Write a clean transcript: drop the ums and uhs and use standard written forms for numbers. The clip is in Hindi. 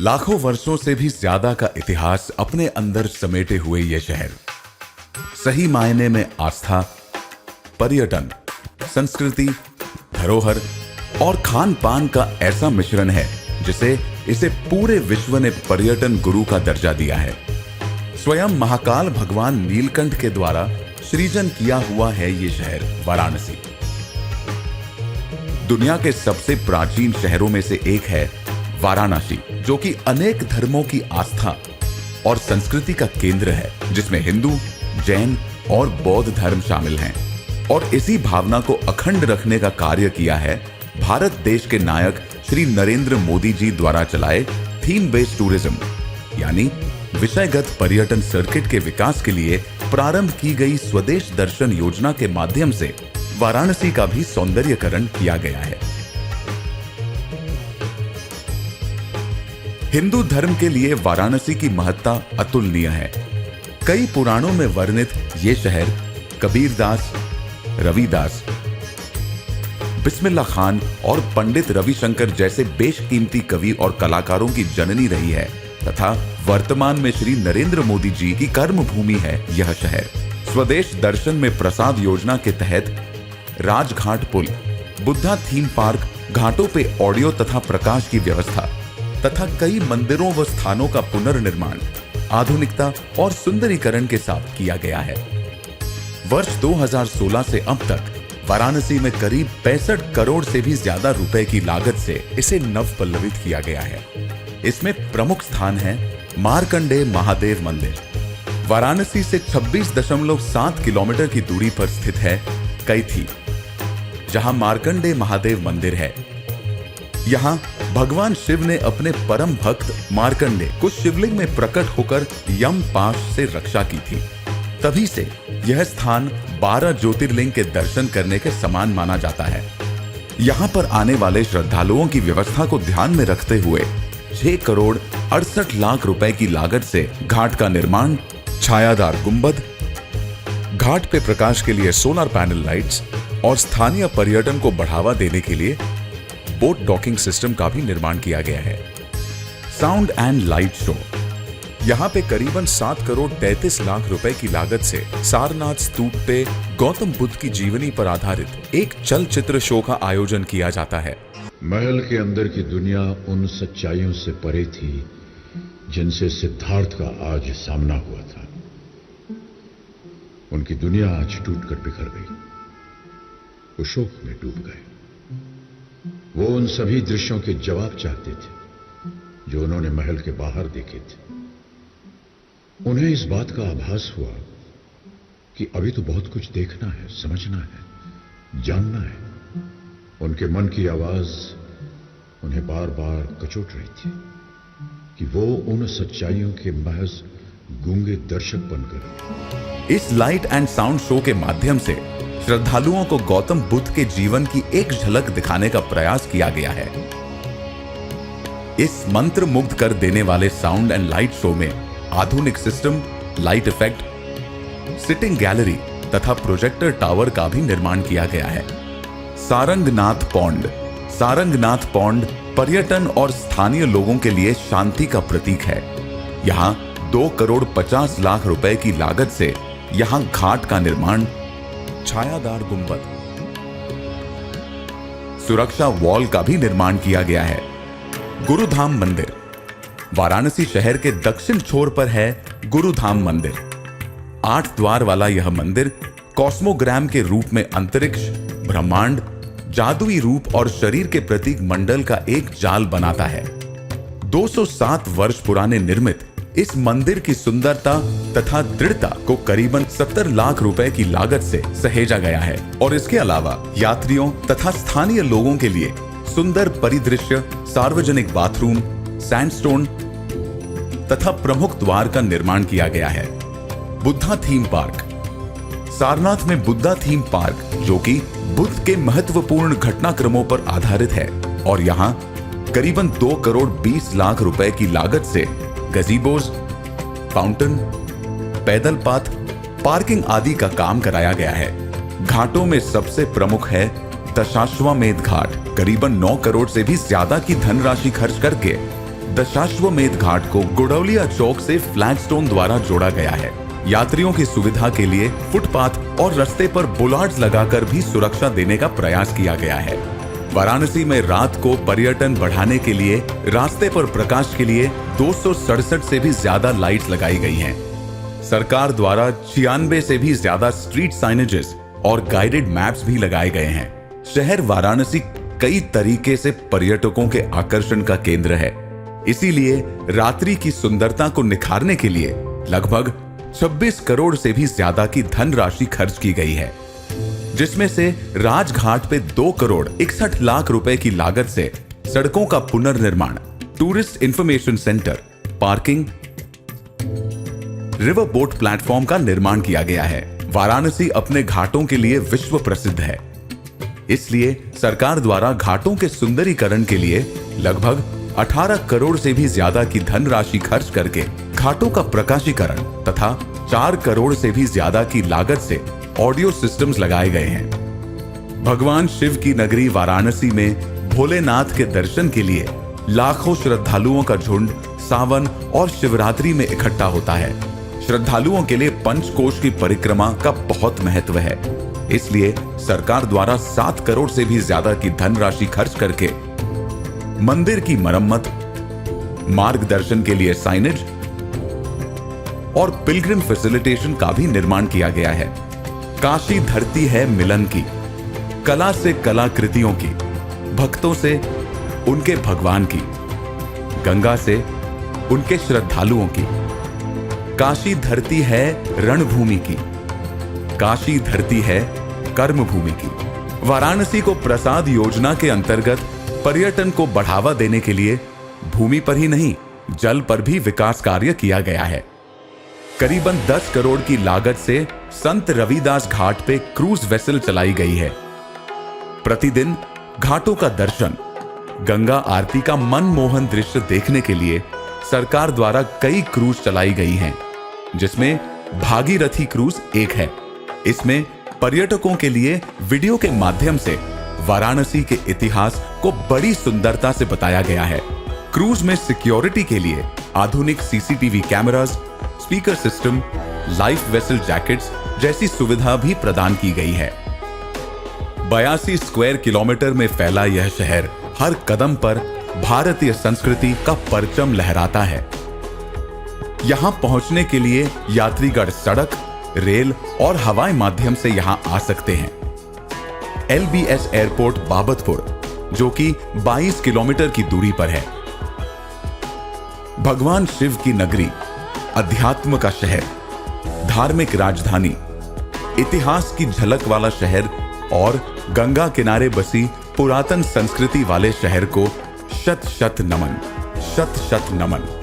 लाखों वर्षों से भी ज्यादा का इतिहास अपने अंदर समेटे हुए ये शहर सही मायने में आस्था, पर्यटन, संस्कृति, धरोहर और खान पान का ऐसा मिश्रण है जिसे इसे पूरे विश्व ने पर्यटन गुरु का दर्जा दिया है। स्वयं महाकाल भगवान नीलकंठ के द्वारा सृजन किया हुआ है ये शहर वाराणसी। दुनिया के सबसे प्राचीन शहरों में से एक है वाराणसी, जो कि अनेक धर्मों की आस्था और संस्कृति का केंद्र है, जिसमें हिंदू, जैन और बौद्ध धर्म शामिल हैं। और इसी भावना को अखंड रखने का कार्य किया है भारत देश के नायक श्री नरेंद्र मोदी जी द्वारा चलाए थीम बेस्ड टूरिज्म यानी विषयगत पर्यटन सर्किट के विकास के लिए प्रारंभ की गई स्वदेश दर्शन योजना के माध्यम से वाराणसी का भी सौंदर्यीकरण किया गया है। हिंदू धर्म के लिए वाराणसी की महत्ता अतुलनीय है। कई पुराणों में वर्णित ये शहर कबीरदास, रविदास, बिस्मिल्लाह खान और पंडित रविशंकर जैसे बेशकीमती कवि और कलाकारों की जननी रही है तथा वर्तमान में श्री नरेंद्र मोदी जी की कर्म भूमि है यह शहर। स्वदेश दर्शन में प्रसाद योजना के तहत राजघाट पुल, बुद्धा थीम पार्क, घाटों पे ऑडियो तथा प्रकाश की व्यवस्था तथा कई मंदिरों व स्थानों का पुनर्निर्माण आधुनिकता और सुंदरीकरण के साथ किया गया है। वर्ष 2016 से अब तक वाराणसी में करीब 65 करोड़ से भी ज्यादा रुपए की लागत से इसे नवपल्लवित किया गया है। इसमें प्रमुख स्थान है मार्कंडेय महादेव मंदिर। वाराणसी से 26.7 किलोमीटर की दूरी पर स्थित है कैथी, जहां मार्कंडेय महादेव मंदिर है। यहां भगवान शिव ने अपने परम भक्त मार्कंडेय को शिवलिंग में प्रकट होकर यम पाश से रक्षा की थी। तभी से यह स्थान 12 ज्योतिर्लिंग के दर्शन करने के समान माना जाता है। यहां पर आने वाले श्रद्धालुओं की व्यवस्था को ध्यान में रखते हुए 6 करोड़ 68 लाख रुपए की लागत से घाट का निर्माण, छायादार गुंबद, घाट पे प्रकाश के लिए सोलर पैनल लाइट्स और स्थानीय पर्यटन को बढ़ावा देने के लिए बोट डॉकिंग सिस्टम का भी निर्माण किया गया है। साउंड एंड लाइट शो, यहाँ पे करीबन 7 करोड़ 33 लाख रुपए की लागत से सारनाथ स्तूप पे गौतम बुद्ध की जीवनी पर आधारित एक चलचित्र शो का आयोजन किया जाता है। महल के अंदर की दुनिया उन सच्चाइयों से परे थी जिनसे सिद्धार्थ का आज सामना हुआ था। उनकी दुनिया आज टूटकर बिखर गई। वो शोक में डूब गए। वो उन सभी दृश्यों के जवाब चाहते थे जो उन्होंने महल के बाहर देखे थे। उन्हें इस बात का आभास हुआ कि अभी तो बहुत कुछ देखना है, समझना है, जानना है। उनके मन की आवाज उन्हें बार बार कचोट रही थी कि वो उन सच्चाइयों के महज गूंगे दर्शक बनकर। इस लाइट एंड साउंड शो के माध्यम से श्रद्धालुओं को गौतम बुद्ध के जीवन की एक झलक दिखाने का प्रयास किया गया है। इस मंत्र मुग्ध कर देने वाले साउंड एंड लाइट शो में आधुनिक system, light effect, sitting gallery तथा प्रोजेक्टर टावर का भी निर्माण किया गया है। सारंगनाथ पौंड, सारंगनाथ पौंड पर्यटन और स्थानीय लोगों के लिए शांति का प्रतीक है। यहां 2 करोड़ 50 लाख रुपए की लागत से यहां घाट का निर्माण, छायादार गुंबद, सुरक्षा वॉल का भी निर्माण किया गया है। गुरुधाम मंदिर, वाराणसी शहर के दक्षिण छोर पर है गुरुधाम मंदिर। 8 द्वार वाला यह मंदिर कॉस्मोग्राम के रूप में अंतरिक्ष, ब्रह्मांड, जादुई रूप और शरीर के प्रतीक मंडल का एक जाल बनाता है। 207 वर्ष पुराने निर्मित इस मंदिर की सुंदरता तथा दृढ़ता को करीबन 70 लाख रुपए की लागत से सहेजा गया है और इसके अलावा यात्रियों तथा स्थानीय लोगों के लिए सुंदर परिदृश्य, सार्वजनिक बाथरूम, सैंडस्टोन तथा प्रमुख द्वार का निर्माण किया गया है। बुद्धा थीम पार्क, सारनाथ में बुद्धा थीम पार्क जो कि बुद्ध के महत्वपूर्ण घटनाक्रमों पर आधारित है और यहाँ करीबन 2 करोड़ 20 लाख रुपए की लागत से गजीबोज, फाउंटेन, पैदल पाथ, पार्किंग आदि का काम कराया गया है। घाटों में सबसे प्रमुख है दशाश्वमेध घाट। करीबन 9 करोड़ से भी ज्यादा की धनराशि खर्च करके दशाश्वमेध घाट को गुडौलिया चौक से फ्लैगस्टोन द्वारा जोड़ा गया है। यात्रियों की सुविधा के लिए फुटपाथ और रास्ते पर बुलार्ड्स लगाकर भी सुरक्षा देने का प्रयास किया गया है। वाराणसी में रात को पर्यटन बढ़ाने के लिए रास्ते पर प्रकाश के लिए 267 से भी ज्यादा लाइट्स लगाई गई हैं। सरकार द्वारा 96 से भी ज्यादा स्ट्रीट साइनेजेस और गाइडेड मैप्स भी लगाए गए हैं। शहर वाराणसी कई तरीके से पर्यटकों के आकर्षण का केंद्र है। इसीलिए रात्रि की सुंदरता को निखारने के लिए लगभग 26 करोड़ से भी ज्यादा की धनराशि खर्च की गई है, जिसमें से राजघाट पे 2 करोड़ 61 लाख रुपए की लागत से सड़कों का पुनर्निर्माण, tourist information centre, parking, river boat platform का निर्माण किया गया है। वाराणसी अपने घाटों के लिए विश्व प्रसिद्ध है, इसलिए सरकार द्वारा घाटों के सुंदरीकरण के लिए लगभग 18 करोड़ से भी ज्यादा की धनराशि खर्च करके घाटों का प्रकाशीकरण तथा 4 करोड़ से भी ज्यादा की लागत से ऑडियो सिस्टम्स लगाए गए हैं। भगवान शिव की नगरी वाराणसी में भोलेनाथ के दर्शन के लिए लाखों श्रद्धालुओं का झुंड सावन और शिवरात्रि में इकट्ठा होता है। श्रद्धालुओं के लिए पंचकोश की परिक्रमा का बहुत महत्व है, इसलिए सरकार द्वारा 7 करोड़ से भी ज्यादा की धनराशि खर्च करके मंदिर की मरम्मत, मार्गदर्शन के लिए साइनेज और पिलग्रिम फैसिलिटेशन का भी निर्माण किया गया है। काशी धरती है मिलन की, कला से कलाकृतियों की, भक्तों से उनके भगवान की, गंगा से उनके श्रद्धालुओं की। काशी धरती है रणभूमि की, काशी धरती है कर्मभूमि की। वाराणसी को प्रसाद योजना के अंतर्गत पर्यटन को बढ़ावा देने के लिए भूमि पर ही नहीं, जल पर भी विकास कार्य किया गया है। करीबन 10 करोड़ की लागत से संत रविदास घाट पे क्रूज वेसल चलाई गई है। प्रतिदिन घाटों का दर्शन, गंगा आरती का मनमोहन दृश्य देखने के लिए सरकार द्वारा कई क्रूज चलाई गई हैं, जिसमें भागीरथी क्रूज एक है। इसमें पर्यटकों के लिए वीडियो के माध्यम से वाराणसी के इतिहास को बड़ी सुंदरता से बताया गया है। क्रूज में सिक्योरिटी के लिए आधुनिक CCTV cameras, speaker system, life vessel jackets जैसी सुविधा भी प्रदान की गई है। 82 स्क्वायर किलोमीटर में फैला यह शहर हर कदम पर भारतीय संस्कृति का परचम लहराता है। यहां पहुंचने के लिए यात्रीगण सड़क, रेल और हवाई माध्यम से यहां आ सकते हैं। LBS एयरपोर्ट बाबतपुर, जो कि 22 किलोमीटर की दूरी पर है। भगवान शिव की नगरी, अध्यात्म का शहर, धार्मिक राजधानी, इतिहास की झलक वाला शहर और गंगा किनारे बसी पुरातन संस्कृति वाले शहर को शत शत नमन, शत शत नमन।